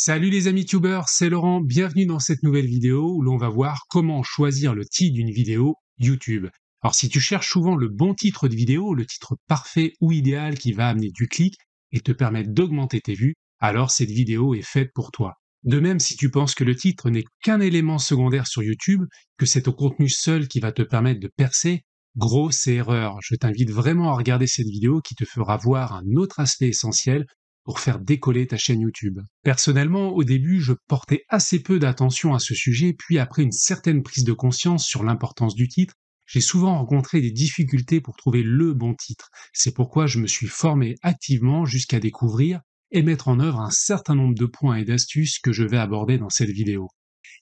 Salut les amis tubeurs, c'est Laurent, bienvenue dans cette nouvelle vidéo où l'on va voir comment choisir le titre d'une vidéo YouTube. Alors si tu cherches souvent le bon titre de vidéo, le titre parfait ou idéal qui va amener du clic et te permettre d'augmenter tes vues, alors cette vidéo est faite pour toi. De même, si tu penses que le titre n'est qu'un élément secondaire sur YouTube, que c'est ton contenu seul qui va te permettre de percer, grosse erreur. Je t'invite vraiment à regarder cette vidéo qui te fera voir un autre aspect essentiel pour faire décoller ta chaîne YouTube. Personnellement, au début, je portais assez peu d'attention à ce sujet, puis après une certaine prise de conscience sur l'importance du titre, j'ai souvent rencontré des difficultés pour trouver le bon titre. C'est pourquoi je me suis formé activement jusqu'à découvrir et mettre en œuvre un certain nombre de points et d'astuces que je vais aborder dans cette vidéo.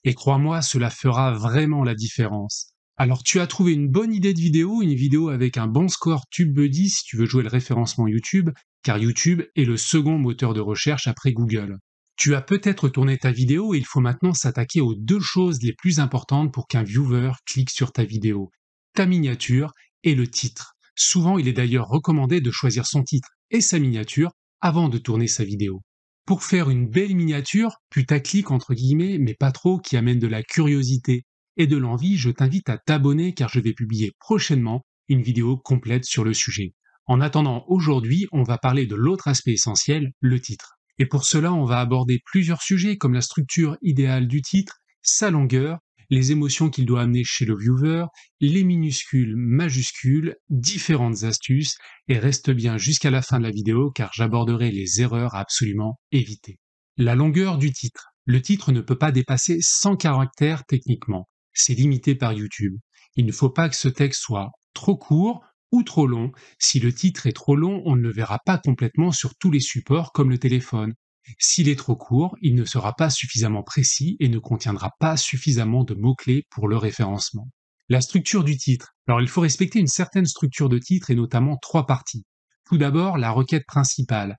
Et crois-moi, cela fera vraiment la différence. Alors tu as trouvé une bonne idée de vidéo, une vidéo avec un bon score TubeBuddy si tu veux jouer le référencement YouTube, car YouTube est le second moteur de recherche après Google. Tu as peut-être tourné ta vidéo et il faut maintenant s'attaquer aux deux choses les plus importantes pour qu'un viewer clique sur ta vidéo. Ta miniature et le titre. Souvent, il est d'ailleurs recommandé de choisir son titre et sa miniature avant de tourner sa vidéo. Pour faire une belle miniature, putaclic entre guillemets, mais pas trop, qui amène de la curiosité et de l'envie, je t'invite à t'abonner car je vais publier prochainement une vidéo complète sur le sujet. En attendant, aujourd'hui, on va parler de l'autre aspect essentiel, le titre. Et pour cela, on va aborder plusieurs sujets comme la structure idéale du titre, sa longueur, les émotions qu'il doit amener chez le viewer, les minuscules, majuscules, différentes astuces, et reste bien jusqu'à la fin de la vidéo car j'aborderai les erreurs à absolument éviter. La longueur du titre. Le titre ne peut pas dépasser 100 caractères techniquement. C'est limité par YouTube. Il ne faut pas que ce texte soit trop court ou trop long. Si le titre est trop long, on ne le verra pas complètement sur tous les supports comme le téléphone. S'il est trop court, il ne sera pas suffisamment précis et ne contiendra pas suffisamment de mots-clés pour le référencement. La structure du titre. Alors il faut respecter une certaine structure de titre et notamment trois parties. Tout d'abord, la requête principale.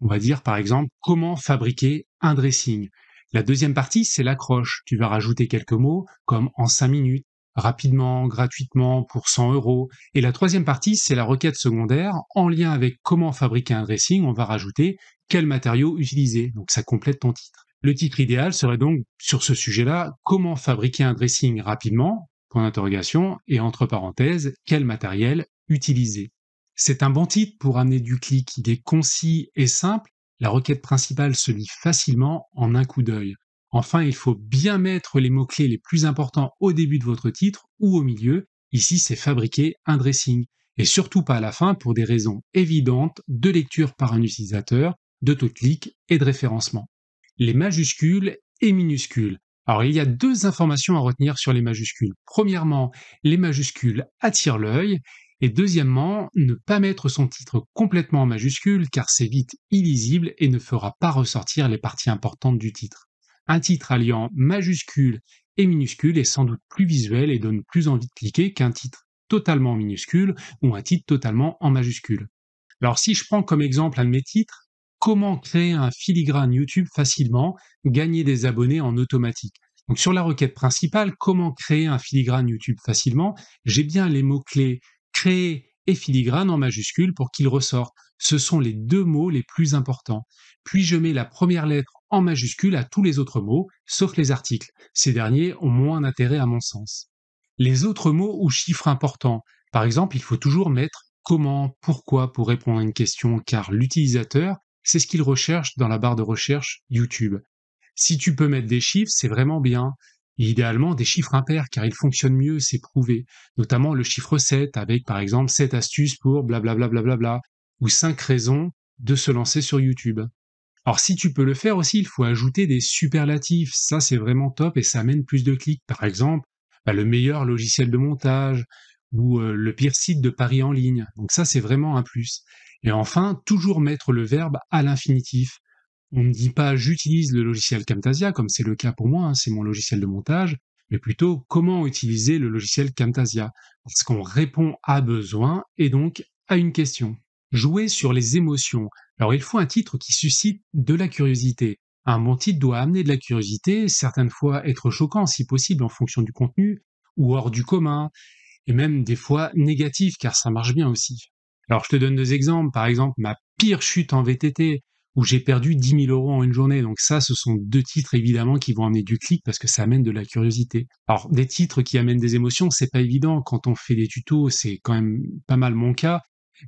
On va dire par exemple comment fabriquer un dressing. La deuxième partie, c'est l'accroche. Tu vas rajouter quelques mots comme en 5 minutes, rapidement, gratuitement, pour 100 euros. Et la troisième partie, c'est la requête secondaire. En lien avec comment fabriquer un dressing, on va rajouter quel matériau utiliser. Donc ça complète ton titre. Le titre idéal serait donc sur ce sujet-là, comment fabriquer un dressing rapidement, point d'interrogation, et entre parenthèses, quel matériel utiliser. C'est un bon titre pour amener du clic, il est concis et simple, la requête principale se lit facilement en un coup d'œil. Enfin, il faut bien mettre les mots-clés les plus importants au début de votre titre ou au milieu, ici c'est fabriquer un dressing, et surtout pas à la fin pour des raisons évidentes de lecture par un utilisateur, d'autoclic et de référencement. Les majuscules et minuscules. Alors il y a deux informations à retenir sur les majuscules. Premièrement, les majuscules attirent l'œil, et deuxièmement, ne pas mettre son titre complètement en majuscule car c'est vite illisible et ne fera pas ressortir les parties importantes du titre. Un titre alliant majuscule et minuscule est sans doute plus visuel et donne plus envie de cliquer qu'un titre totalement minuscule ou un titre totalement en majuscule. Alors si je prends comme exemple un de mes titres, comment créer un filigrane YouTube facilement, gagner des abonnés en automatique. Donc sur la requête principale, comment créer un filigrane YouTube facilement, j'ai bien les mots-clés créer et filigrane en majuscule pour qu'ils ressortent. Ce sont les deux mots les plus importants. Puis je mets la première lettre en majuscule à tous les autres mots, sauf les articles. Ces derniers ont moins d'intérêt à mon sens. Les autres mots ou chiffres importants. Par exemple, il faut toujours mettre comment, pourquoi pour répondre à une question, car l'utilisateur, c'est ce qu'il recherche dans la barre de recherche YouTube. Si tu peux mettre des chiffres, c'est vraiment bien. Et idéalement, des chiffres impairs, car ils fonctionnent mieux, c'est prouvé. Notamment le chiffre 7, avec par exemple 7 astuces pour blablabla, ou 5 raisons de se lancer sur YouTube. Alors si tu peux le faire aussi, il faut ajouter des superlatifs. Ça, c'est vraiment top et ça amène plus de clics. Par exemple, le meilleur logiciel de montage ou le pire site de paris en ligne. Donc ça, c'est vraiment un plus. Et enfin, toujours mettre le verbe à l'infinitif. On ne dit pas j'utilise le logiciel Camtasia, comme c'est le cas pour moi, c'est mon logiciel de montage, mais plutôt comment utiliser le logiciel Camtasia, parce qu'on répond à besoin et donc à une question. Jouer sur les émotions. Alors il faut un titre qui suscite de la curiosité. Un bon titre doit amener de la curiosité, certaines fois être choquant si possible en fonction du contenu, ou hors du commun, et même des fois négatif car ça marche bien aussi. Alors je te donne deux exemples, par exemple ma pire chute en VTT, ou j'ai perdu 10 000 € en une journée. Donc ça, ce sont deux titres évidemment qui vont amener du clic parce que ça amène de la curiosité. Alors des titres qui amènent des émotions, c'est pas évident quand on fait des tutos, c'est quand même pas mal mon cas.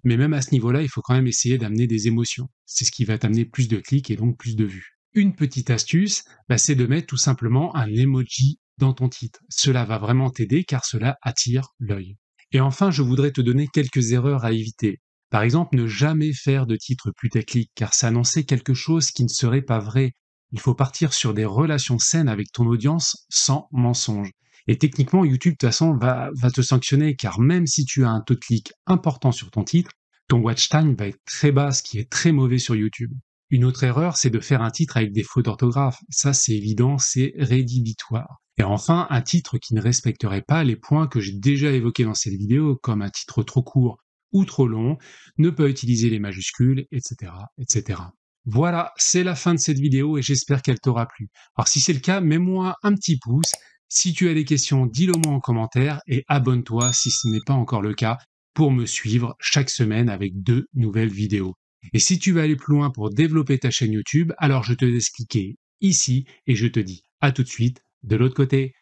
Mais même à ce niveau-là, il faut quand même essayer d'amener des émotions. C'est ce qui va t'amener plus de clics et donc plus de vues. Une petite astuce, c'est de mettre tout simplement un emoji dans ton titre. Cela va vraiment t'aider car cela attire l'œil. Et enfin, je voudrais te donner quelques erreurs à éviter. Par exemple, ne jamais faire de titre putaclic, car c'est annoncer quelque chose qui ne serait pas vrai. Il faut partir sur des relations saines avec ton audience sans mensonge. Et techniquement, YouTube, de toute façon, va te sanctionner, car même si tu as un taux de clic important sur ton titre, ton watch time va être très bas, ce qui est très mauvais sur YouTube. Une autre erreur, c'est de faire un titre avec des fautes d'orthographe. Ça, c'est évident, c'est rédhibitoire. Et enfin, un titre qui ne respecterait pas les points que j'ai déjà évoqués dans cette vidéo, comme un titre trop court ou trop long, ne pas utiliser les majuscules, etc., etc. Voilà, c'est la fin de cette vidéo et j'espère qu'elle t'aura plu. Alors si c'est le cas, mets-moi un petit pouce. Si tu as des questions, dis-le moi en commentaire et abonne-toi si ce n'est pas encore le cas pour me suivre chaque semaine avec 2 nouvelles vidéos. Et si tu veux aller plus loin pour développer ta chaîne YouTube, alors je te laisse cliquer ici et je te dis à tout de suite de l'autre côté.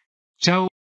Ciao!